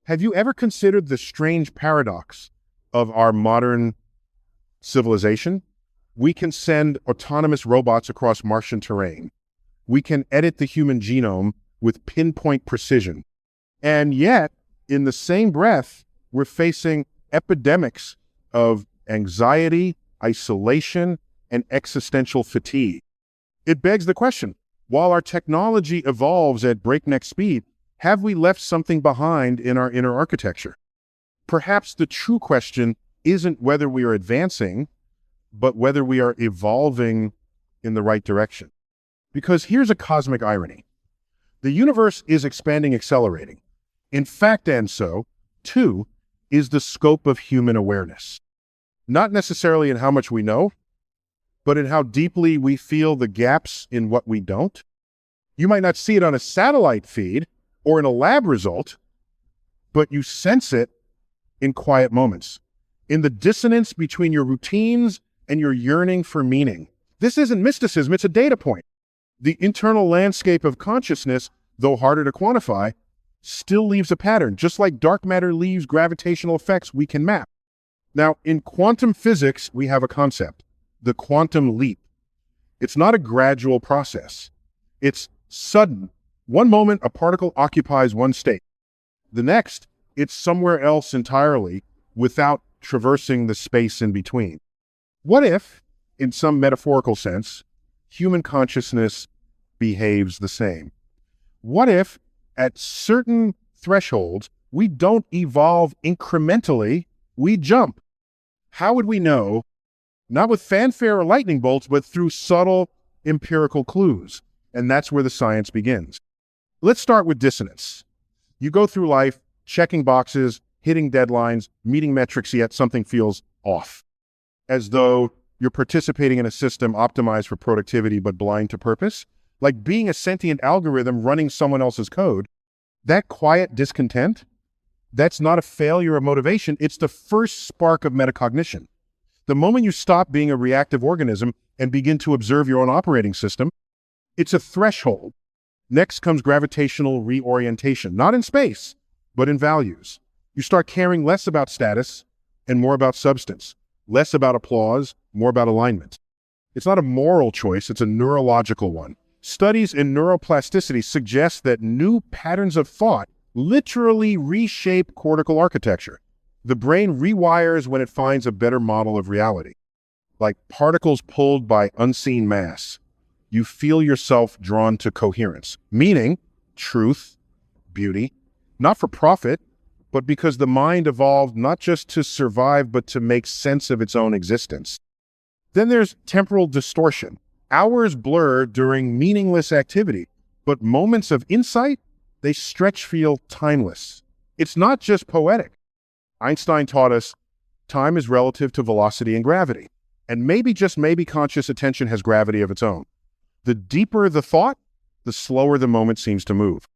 Have you ever considered the strange paradox of our modern civilization? We can send autonomous robots across Martian terrain. We can edit the human genome with pinpoint precision. And yet, in the same breath, we're facing epidemics of anxiety, isolation, and existential fatigue. It begs the question, while our technology evolves at breakneck speed, have we left something behind in our inner architecture? Perhaps the true question isn't whether we are advancing, but whether we are evolving in the right direction. Because here's a cosmic irony. The universe is expanding, accelerating. In fact, and so, too, is the scope of human awareness. Not necessarily in how much we know, but in how deeply we feel the gaps in what we don't. You might not see it on a satellite feed or in a lab result, but you sense it in quiet moments, in the dissonance between your routines and your yearning for meaning. This isn't mysticism, it's a data point. The internal landscape of consciousness, though harder to quantify, still leaves a pattern, just like dark matter leaves gravitational effects we can map. Now, in quantum physics, we have a concept, the quantum leap. It's not a gradual process. It's sudden. One moment, a particle occupies one state. The next, it's somewhere else entirely without traversing the space in between. What if, in some metaphorical sense, human consciousness behaves the same? What if, at certain thresholds, we don't evolve incrementally, we jump? How would we know? Not with fanfare or lightning bolts, but through subtle empirical clues. And that's where the science begins. Let's start with dissonance. You go through life checking boxes, hitting deadlines, meeting metrics, yet something feels off. As though you're participating in a system optimized for productivity but blind to purpose. Like being a sentient algorithm running someone else's code. That quiet discontent, that's not a failure of motivation, it's the first spark of metacognition. The moment you stop being a reactive organism and begin to observe your own operating system, it's a threshold. Next comes gravitational reorientation, not in space, but in values. You start caring less about status and more about substance, less about applause, more about alignment. It's not a moral choice, it's a neurological one. Studies in neuroplasticity suggest that new patterns of thought literally reshape cortical architecture. The brain rewires when it finds a better model of reality. Like particles pulled by unseen mass, you feel yourself drawn to coherence, meaning truth, beauty, not for profit, but because the mind evolved not just to survive, but to make sense of its own existence. Then there's temporal distortion. Hours blur during meaningless activity, but moments of insight, they stretch feel timeless. It's not just poetic. Einstein taught us time is relative to velocity and gravity. And maybe, just maybe, conscious attention has gravity of its own. The deeper the thought, the slower the moment seems to move.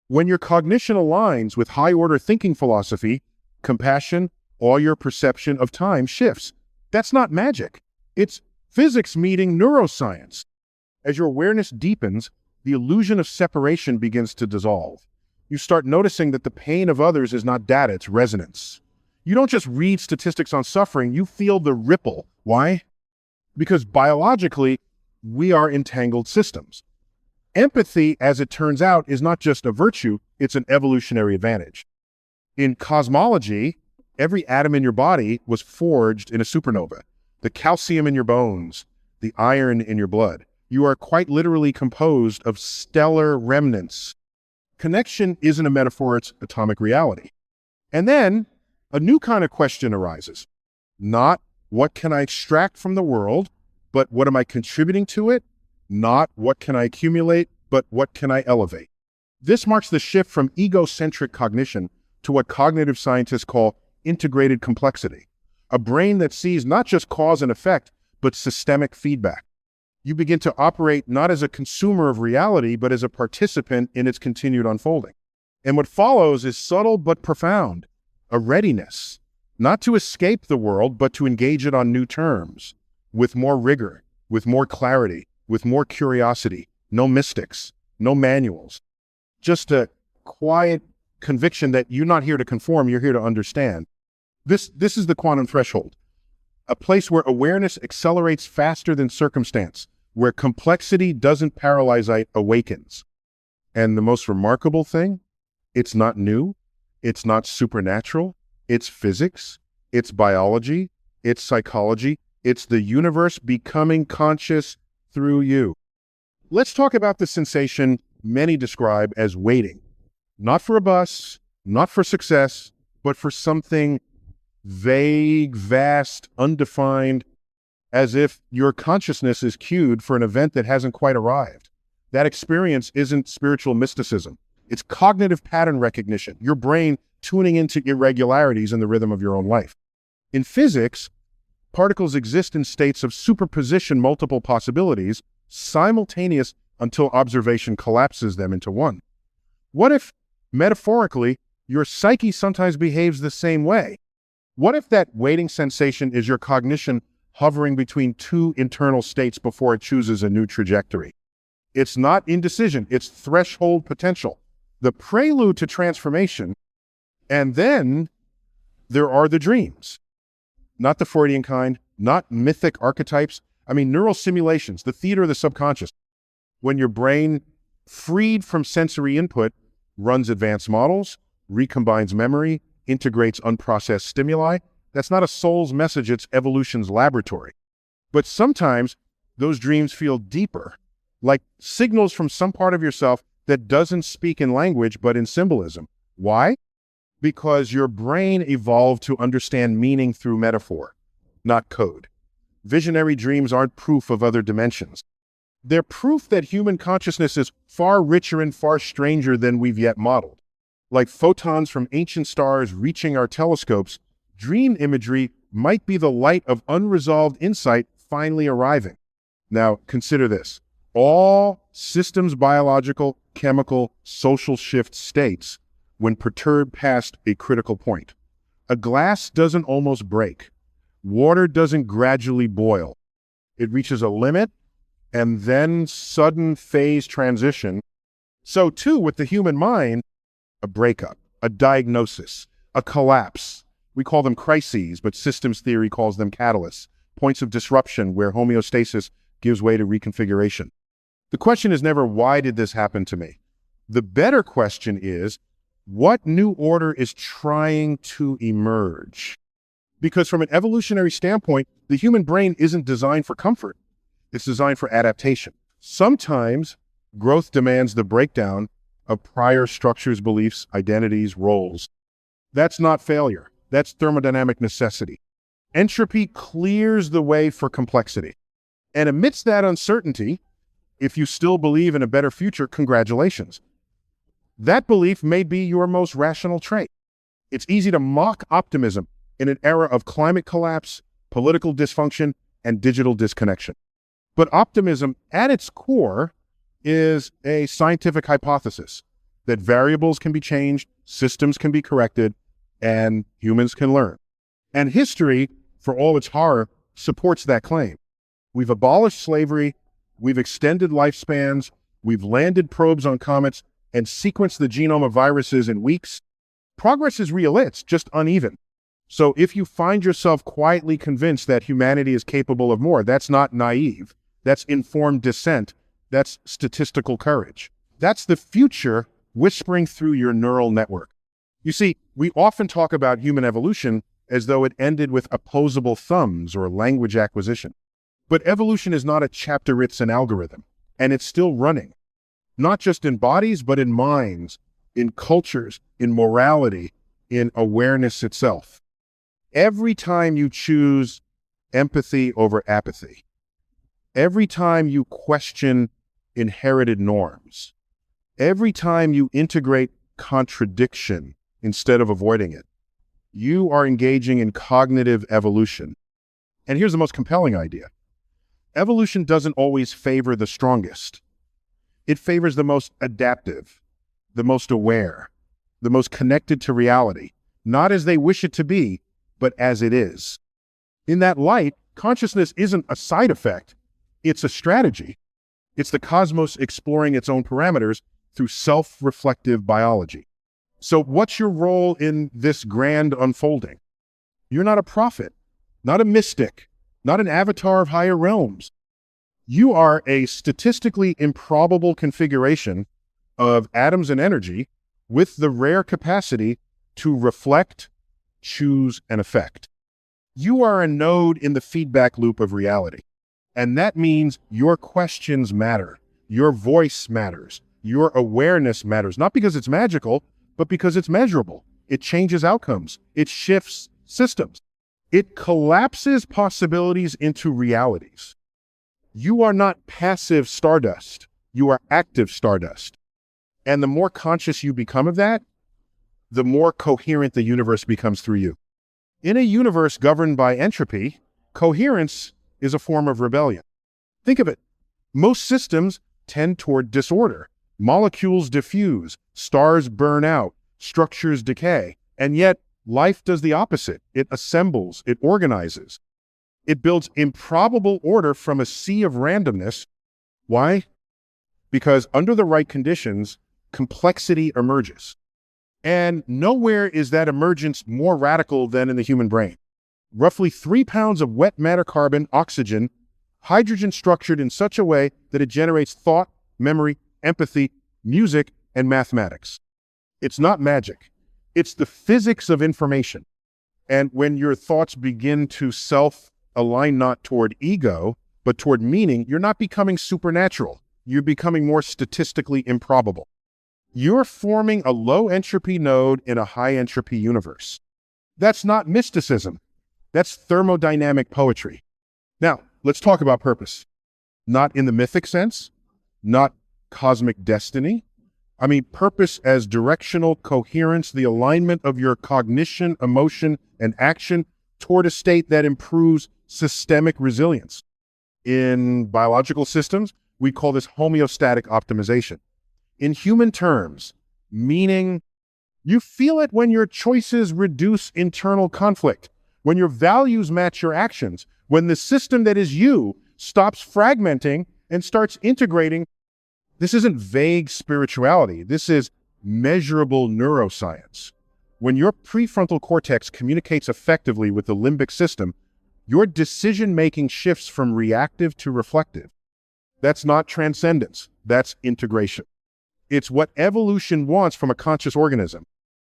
When your cognition aligns with high-order thinking philosophy, compassion, all your perception of time shifts. That's not magic. It's physics meeting neuroscience. As your awareness deepens, the illusion of separation begins to dissolve. You start noticing that the pain of others is not data, it's resonance. You don't just read statistics on suffering, you feel the ripple. Why? Because biologically, we are entangled systems. Empathy, as it turns out, is not just a virtue, it's an evolutionary advantage. In cosmology, every atom in your body was forged in a supernova. The calcium in your bones, the iron in your blood. You are quite literally composed of stellar remnants. Connection isn't a metaphor, it's atomic reality. And then a new kind of question arises. Not what can I extract from the world, but what am I contributing to it? Not what can I accumulate, but what can I elevate? This marks the shift from egocentric cognition to what cognitive scientists call integrated complexity. A brain that sees not just cause and effect, but systemic feedback. You begin to operate not as a consumer of reality, but as a participant in its continued unfolding. And what follows is subtle but profound, a readiness, not to escape the world, but to engage it on new terms, with more rigor, with more clarity, with more curiosity, no mystics, no manuals, just a quiet conviction that you're not here to conform, you're here to understand. This is the quantum threshold, a place where awareness accelerates faster than circumstance, where complexity doesn't paralyze, it awakens. And the most remarkable thing, it's not new, it's not supernatural, it's physics, it's biology, it's psychology, it's the universe becoming conscious through you. Let's talk about the sensation many describe as waiting. Not for a bus, not for success, but for something vague, vast, undefined, as if your consciousness is cued for an event that hasn't quite arrived. That experience isn't spiritual mysticism. It's cognitive pattern recognition, your brain tuning into irregularities in the rhythm of your own life. In physics, particles exist in states of superposition, multiple possibilities, simultaneous until observation collapses them into one. What if, metaphorically, your psyche sometimes behaves the same way? What if that waiting sensation is your cognition hovering between two internal states before it chooses a new trajectory? It's not indecision, it's threshold potential, the prelude to transformation. And then there are the dreams. Not the Freudian kind, not mythic archetypes. I mean, neural simulations, the theater of the subconscious. When your brain, freed from sensory input, runs advanced models, recombines memory, integrates unprocessed stimuli, that's not a soul's message, it's evolution's laboratory. But sometimes those dreams feel deeper, like signals from some part of yourself that doesn't speak in language, but in symbolism. Why? Because your brain evolved to understand meaning through metaphor, not code. Visionary dreams aren't proof of other dimensions. They're proof that human consciousness is far richer and far stranger than we've yet modeled. Like photons from ancient stars reaching our telescopes, dream imagery might be the light of unresolved insight finally arriving. Now, consider this. All systems, biological, chemical, social shift states when perturbed past a critical point. A glass doesn't almost break. Water doesn't gradually boil. It reaches a limit and then sudden phase transition. So too with the human mind, a breakup, a diagnosis, a collapse. We call them crises, but systems theory calls them catalysts, points of disruption where homeostasis gives way to reconfiguration. The question is never, why did this happen to me? The better question is, what new order is trying to emerge? Because from an evolutionary standpoint, the human brain isn't designed for comfort. It's designed for adaptation. Sometimes growth demands the breakdown of prior structures, beliefs, identities, roles. That's not failure. That's thermodynamic necessity. Entropy clears the way for complexity. And amidst that uncertainty, if you still believe in a better future, congratulations. That belief may be your most rational trait. It's easy to mock optimism in an era of climate collapse, political dysfunction, and digital disconnection. But optimism, at its core, is a scientific hypothesis that variables can be changed, systems can be corrected, and humans can learn. And history, for all its horror, supports that claim. We've abolished slavery, we've extended lifespans, we've landed probes on comets, and sequenced the genome of viruses in weeks. Progress is real, it's just uneven. So if you find yourself quietly convinced that humanity is capable of more, that's not naive. That's informed dissent. That's statistical courage. That's the future whispering through your neural network. You see, we often talk about human evolution as though it ended with opposable thumbs or language acquisition. But evolution is not a chapter, it's an algorithm, and it's still running. Not just in bodies, but in minds, in cultures, in morality, in awareness itself. Every time you choose empathy over apathy, every time you question inherited norms, every time you integrate contradiction instead of avoiding it, you are engaging in cognitive evolution. And here's the most compelling idea. Evolution doesn't always favor the strongest. It favors the most adaptive, the most aware, the most connected to reality, not as they wish it to be, but as it is. In that light, consciousness isn't a side effect, it's a strategy. It's the cosmos exploring its own parameters through self-reflective biology. So what's your role in this grand unfolding? You're not a prophet, not a mystic, not an avatar of higher realms. You are a statistically improbable configuration of atoms and energy with the rare capacity to reflect, choose, and affect. You are a node in the feedback loop of reality. And that means your questions matter. Your voice matters. Your awareness matters, not because it's magical, but because it's measurable. It changes outcomes. It shifts systems. It collapses possibilities into realities. You are not passive stardust. You are active stardust. And the more conscious you become of that, the more coherent the universe becomes through you. In a universe governed by entropy, coherence is a form of rebellion. Think of it. Most systems tend toward disorder. Molecules diffuse, stars burn out, structures decay, and yet life does the opposite. It assembles, it organizes. It builds improbable order from a sea of randomness. Why? Because under the right conditions, complexity emerges. And nowhere is that emergence more radical than in the human brain. Roughly 3 pounds of wet matter, carbon, oxygen, hydrogen structured in such a way that it generates thought, memory, empathy, music, and mathematics. It's not magic. It's the physics of information. And when your thoughts begin to self-align not toward ego, but toward meaning, you're not becoming supernatural. You're becoming more statistically improbable. You're forming a low entropy node in a high entropy universe. That's not mysticism. That's thermodynamic poetry. Now, let's talk about purpose. Not in the mythic sense, not cosmic destiny. I mean, purpose as directional coherence, the alignment of your cognition, emotion, and action toward a state that improves systemic resilience. In biological systems, we call this homeostatic optimization. In human terms, meaning you feel it when your choices reduce internal conflict, when your values match your actions, when the system that is you stops fragmenting and starts integrating. This isn't vague spirituality. This is measurable neuroscience. When your prefrontal cortex communicates effectively with the limbic system, your decision-making shifts from reactive to reflective. That's not transcendence. That's integration. It's what evolution wants from a conscious organism.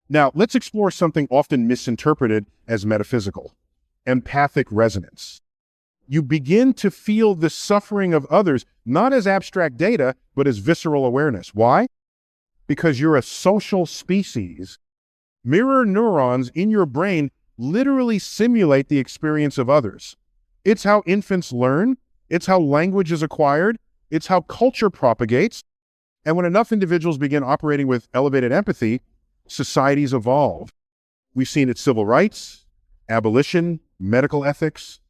Now, let's explore something often misinterpreted as metaphysical: empathic resonance. You begin to feel the suffering of others, not as abstract data, but as visceral awareness. Why? Because you're a social species. Mirror neurons in your brain literally simulate the experience of others. It's how infants learn. It's how language is acquired. It's how culture propagates. And when enough individuals begin operating with elevated empathy, societies evolve. We've seen it civil rights, abolition, medical ethics.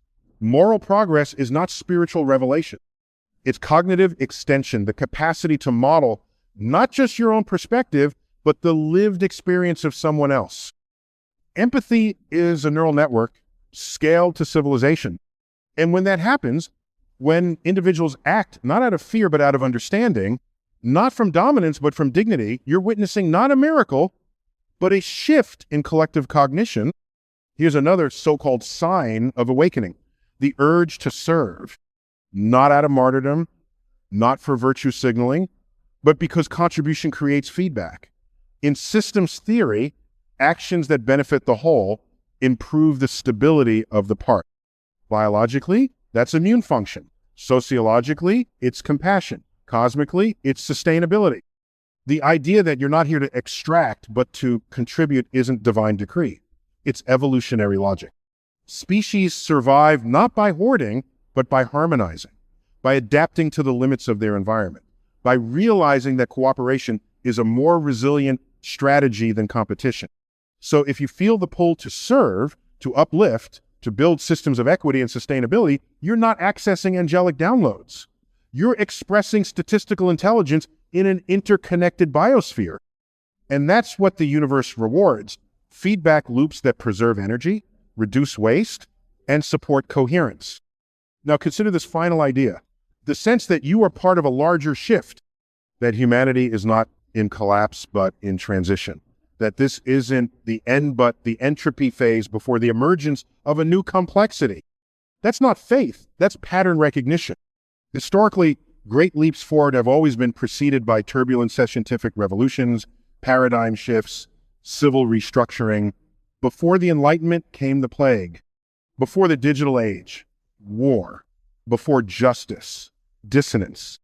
Moral progress is not spiritual revelation. It's cognitive extension, the capacity to model not just your own perspective, but the lived experience of someone else. Empathy is a neural network scaled to civilization. And when that happens, when individuals act not out of fear, but out of understanding, not from dominance, but from dignity, you're witnessing not a miracle, but a shift in collective cognition. Here's another so-called sign of awakening: the urge to serve, not out of martyrdom, not for virtue signaling, but because contribution creates feedback. In systems theory, actions that benefit the whole improve the stability of the part. Biologically, that's immune function. Sociologically, it's compassion. Cosmically, it's sustainability. The idea that you're not here to extract, but to contribute isn't divine decree. It's evolutionary logic. Species survive not by hoarding, but by harmonizing, by adapting to the limits of their environment, by realizing that cooperation is a more resilient strategy than competition. So if you feel the pull to serve, to uplift, to build systems of equity and sustainability, you're not accessing angelic downloads. You're expressing statistical intelligence in an interconnected biosphere. And that's what the universe rewards: feedback loops that preserve energy, reduce waste, and support coherence. Now consider this final idea: the sense that you are part of a larger shift, that humanity is not in collapse, but in transition, that this isn't the end, but the entropy phase before the emergence of a new complexity. That's not faith, that's pattern recognition. Historically, great leaps forward have always been preceded by turbulent scientific revolutions, paradigm shifts, civil restructuring. Before the Enlightenment came the plague. Before the digital age, war. Before justice, dissonance.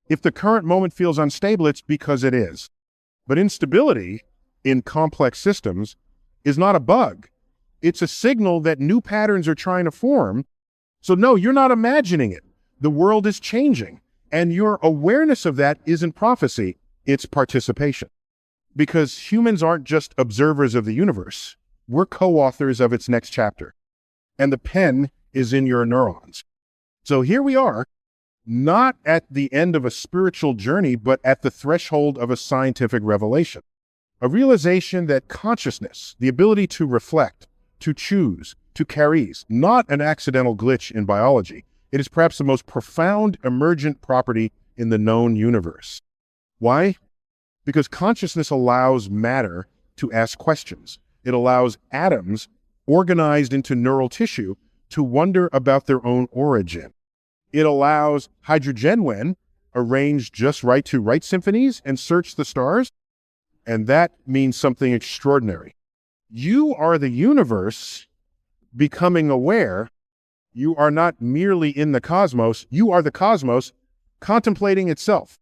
If the current moment feels unstable, it's because it is. But instability in complex systems is not a bug. It's a signal that new patterns are trying to form. So no, you're not imagining it. The world is changing, and your awareness of that isn't prophecy, it's participation. Because humans aren't just observers of the universe, we're co-authors of its next chapter. And the pen is in your neurons. So here we are, not at the end of a spiritual journey, but at the threshold of a scientific revelation. A realization that consciousness, the ability to reflect, to choose, to carry, is not an accidental glitch in biology. It is perhaps the most profound emergent property in the known universe. Why? Because consciousness allows matter to ask questions. It allows atoms organized into neural tissue to wonder about their own origin. It allows hydrogen when arranged just right to write symphonies and search the stars. And that means something extraordinary. You are the universe becoming aware. You are not merely in the cosmos. You are the cosmos contemplating itself.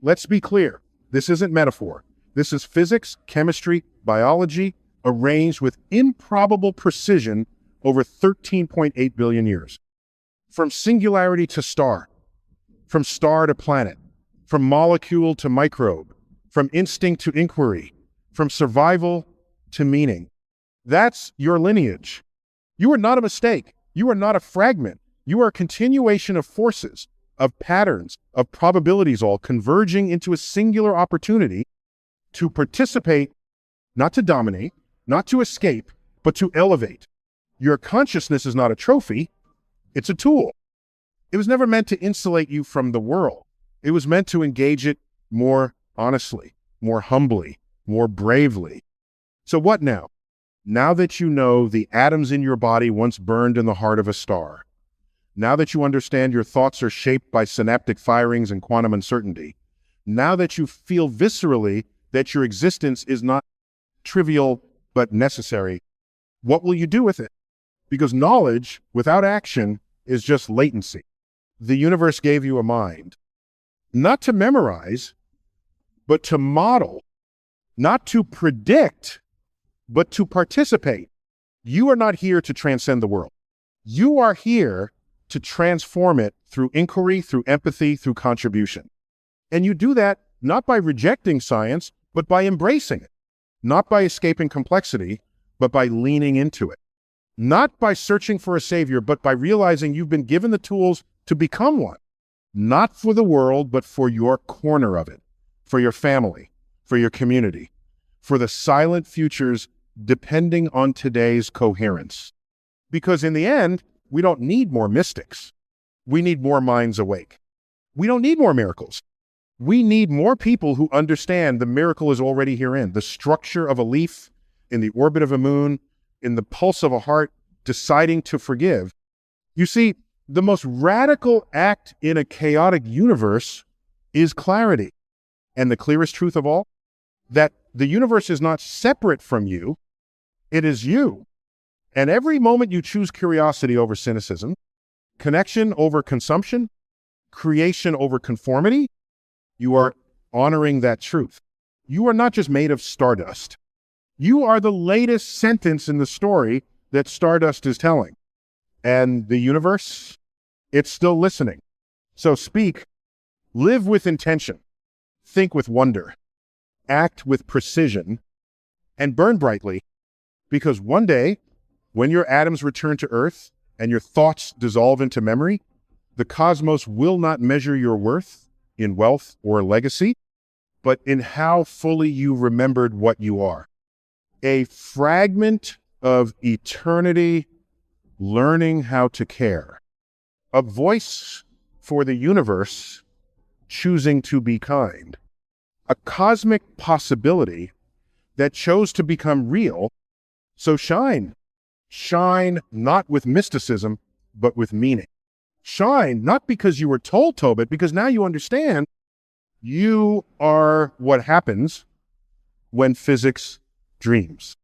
Let's be clear. This isn't metaphor. This is physics, chemistry, biology, arranged with improbable precision over 13.8 billion years. From singularity to star, from star to planet, from molecule to microbe, from instinct to inquiry, from survival to meaning. That's your lineage. You are not a mistake. You are not a fragment. You are a continuation of forces, of patterns, of probabilities, all converging into a singular opportunity to participate, not to dominate, not to escape, but to elevate. Your consciousness is not a trophy. It's a tool. It was never meant to insulate you from the world. It was meant to engage it more honestly, more humbly, more bravely. So what now? Now that you know the atoms in your body once burned in the heart of a star, now that you understand your thoughts are shaped by synaptic firings and quantum uncertainty, now that you feel viscerally that your existence is not trivial but necessary, what will you do with it? Because knowledge without action is just latency. The universe gave you a mind, not to memorize, but to model, not to predict, but to participate. You are not here to transcend the world. You are here to transform it through inquiry, through empathy, through contribution. And you do that not by rejecting science, but by embracing it. Not by escaping complexity, but by leaning into it. Not by searching for a savior, but by realizing you've been given the tools to become one. Not for the world, but for your corner of it, for your family, for your community, for the silent futures depending on today's coherence. Because in the end, we don't need more mystics. We need more minds awake. We don't need more miracles. We need more people who understand the miracle is already herein. The structure of a leaf, in the orbit of a moon, in the pulse of a heart, deciding to forgive. You see, the most radical act in a chaotic universe is clarity. And the clearest truth of all, that the universe is not separate from you, it is you. And every moment you choose curiosity over cynicism, connection over consumption, creation over conformity, you are honoring that truth. You are not just made of stardust. You are the latest sentence in the story that stardust is telling. And the universe, it's still listening. So speak, live with intention, think with wonder, act with precision, and burn brightly, because one day, when your atoms return to Earth and your thoughts dissolve into memory, the cosmos will not measure your worth in wealth or legacy, but in how fully you remembered what you are. A fragment of eternity learning how to care. A voice for the universe choosing to be kind. A cosmic possibility that chose to become real. So shine. Shine not with mysticism, but with meaning. Shine not because you were told to, but because now you understand you are what happens when physics dreams.